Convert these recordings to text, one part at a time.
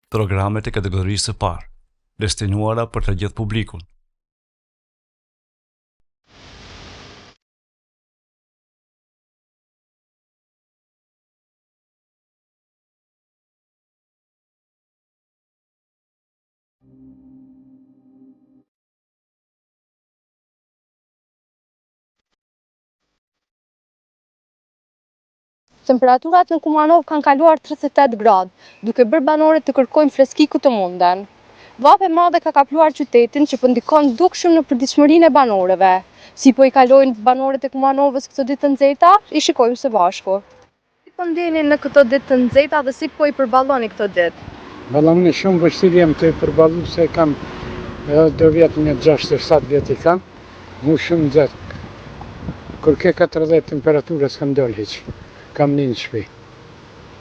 Programet e kategorisë së parë, destinuara për të gjithë publikun. Temperaturat në Kumanov kanë kaluar 38 gradë, duke bërë banorët të kërkojnë freski ku të munden. Vape e madhe ka kapluar qytetin që po ndikon dukshëm në përditshmërinë e banorëve. Si po i kalojnë banorët e Kumanovës këto ditë të nxehta, i shikojmë së bashku. Si po ndjeni në këto ditë të nxehta dhe si po i përballoni këto ditë? Unë shumë vështirë jam të i përballu se kam do vjetë një 6-7 vjetë i kam, mu shumë nxehtë. Kur ke 40 temperaturë s'kam dol hiç. Kam një shtëpi,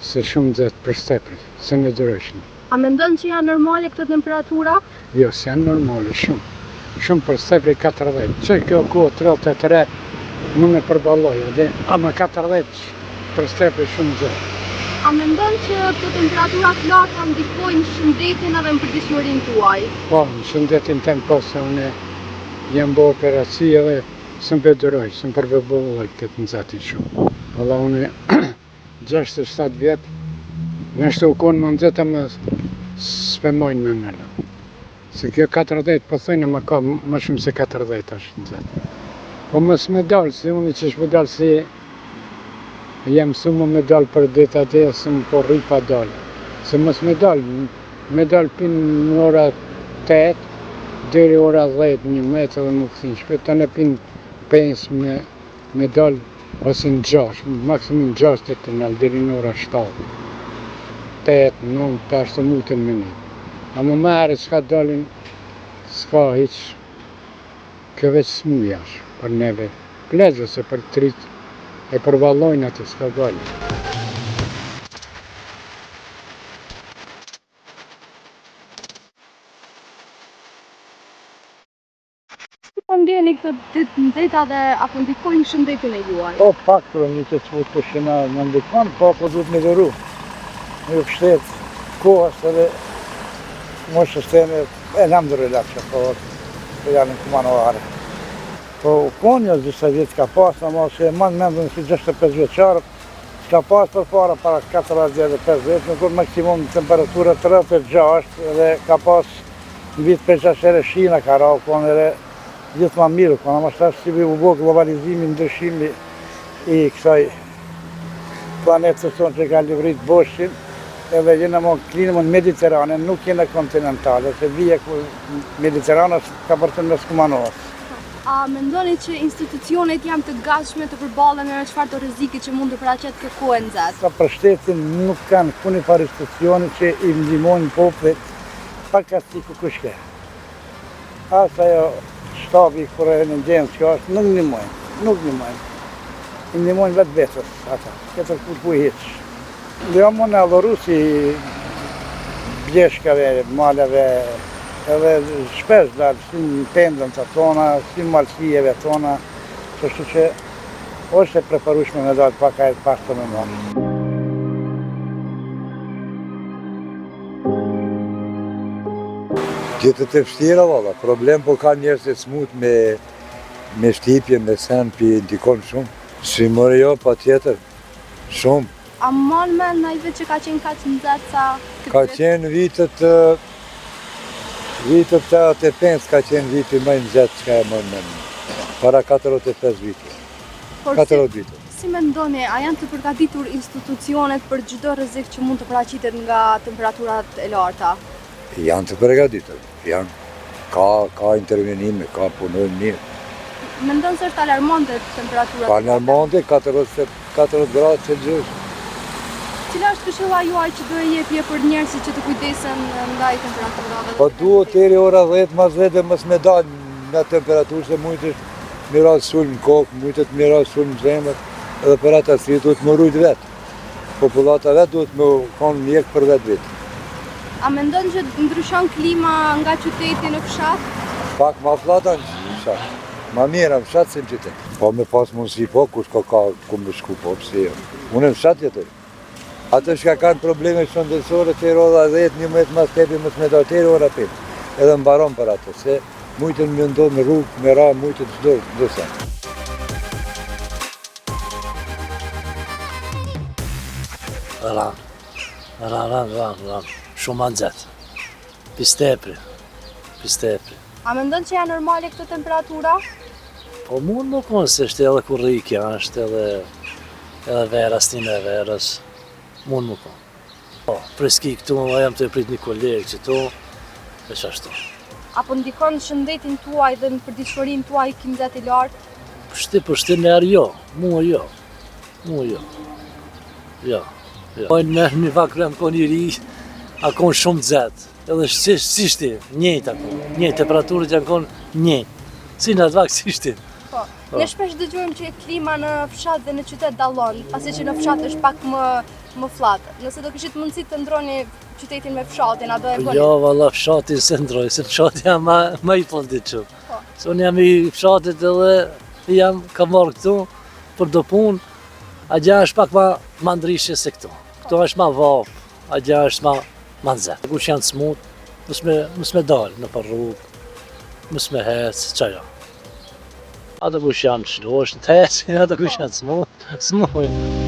se shumë nxehtë për tepër, se në dërëshme. A mendon që janë normale këto temperatura? Jo, se janë normale, shumë për tepër 40. Që kjo kohë 33 nuk e përballoj, ama 40 për tepër shumë nxehtë. A mendon që këto temperatura të larta ndikojnë në shëndetin edhe në përditshmërinë tuaj? Po, në shëndetin tem po, se unë jam bë operaci edhe s'm përdoroj, s'm përballoj këtë nxehtin shumë. Valla unë 6-7 vjetë, në shtë u konë më nxehtë më s'pemojnë me nëllë. Se kjo 40 po thojnë më ka më shumë se 40 është nxehtë. Po mos me dalë, se unë që shpo dalë si jam sumë me dalë për ditë atë, se më po rri pa dalë. Se mos me dalë pinë në ora 8, deri ora 10, një metë dhe më këthin shpet, të në pinë 5 me dalë, ose në 6, maksimum 6 të nëllë, deri në ora 7, 8, 9, 5 minutën me një. A më marë s'ka dalin, s'ka hiq, kjo veç smuja është, për neve, plezë ose për trit, e përballojnë atë s'ka dalin. Po ndjeni këtë ditë nxehta dhe apo ndikojnë në shëndetin e juaj? Po pak për një të cmut pushina në ndikon, po duhet me dëru. Një pështet kohës edhe moshës teme, elhamdulillah që po janë në Kumanovare. Po u konë një disa vjetë ka pas, ama se man mendën si 65 vjeqarë, s'ka pas për para 40-50, në kur maksimum temperatura 36, edhe ka pas në vitë 5 shina ka ra, u konë edhe gjithë ma mirë, këna ma shtash si u bo globalizimi, ndryshimi i kësaj planetës tonë që ka livrit boshin, edhe jena më klinën mediterane, nuk jena kontinentale, se vije mediteranës ka përtën në Kumanovës. A mendoni që institucionet janë të gatshme të përballen me çfarë të rrezikit që mund të paraqet kjo kohë nxehtë? Sa për shtetin nuk kanë kuni par institucione që i ndihmojnë popullit pa kasti ku kushke. Asa jo shtabi kur e në gjenë që është, nuk ndihmojnë. I ndihmojnë vetë vetës, ata, ketër ku hiç. Jo më në Allorusi, bjeshkave, maleve, edhe shpesh dalë, si në pendën të tona, si në malsijeve tona, që që është e preferueshme me dalë pak a e pashtë me malë. Gjithët e vështira, valla, problem po ka njerëz të smut me shtipje, me sen, pi ndikon shumë. Si mërë jo, pa tjetër, shumë. A mon me në i vetë që ka qenë kaq nxehtë sa këtë Ka qenë vitët 85 ka qenë viti më i nxehtë që ka e mërë me në. Para 45 vite. 40 vite. Si mendoni, a janë të përgatitur institucionet për çdo rrezik që mund të paraqitet nga temperaturat e larta? Janë të përgatitur, ka intervenime, ka punojnë mirë. Mendon se është alarmante temperaturat? Alarmante 40 gradë Celsius. Cila është këshilla juaj që do e jepje për njerëzit që të kujdesen ndaj temperaturave? Po duhet deri ora 10 mas vete mos me dalë në temperaturë se mujtësh me radhë sulm në kokë, mujtët me radhë sulm në zemër, edhe për ata si duhet më rujt vetë. Popullata vetë duhet me konë mjek për vetë vetë. A mendon që ndryshon klima nga qyteti në fshat? Pak ma flata në fshat. Ma mira në fshat se në qytet. Po me pas mundësi po, kush ka ku me shku po, pëse jo. Unë në fshat jetoj. Ato që kanë probleme shëndetësore të rodha 10-11 mas tepi mos me do tërë ora pim. Edhe mbaron për ato, se mujtën më ndonë në rrugë, me ra, mujtën çdo sa. Ran, shumë anxhet. Pistepri. A mendon që janë normale këto temperatura? Po mund nuk konë se është edhe kurrikja, është edhe vera, stinë e verës. Mund nuk konë. Po, preski këtu, jam të prit një kolegë që tu, e që ashtu. Apo ndikon shëndetin tuaj dhe në përditshmërinë tuaj kimzet i lartë? Pështi në erë jo, mua jo. Jo. Pojnë me një vakrem konë i ri, a konë shumë zetë. Edhe sishti, njëjtë ako. Njëjtë, temperaturët janë konë njëjtë. Si në atë vakë sishti. Po. Ne shpesh dëgjojmë që klima në fshat dhe në qytet dallon, pasi që në fshat është pak më fllatë. Nëse do kishit mundësi të ndroni qytetin me fshatin, a do e bëni? Jo, valla fshatin se ndroj, se fshatin jam ma i pëndit që. Po. Se unë jam i fshatit edhe jam ka marrë këtu për do punë, a gja është pak ma ndrishje se këtu. Këtu është ma vapë, a gja është ma nxehtë. Kush janë smut, mës me dalë në për rrugë, mës me hecë, qaja. Ato kush janë shlosh në të hecë, ato kush janë smut, smut.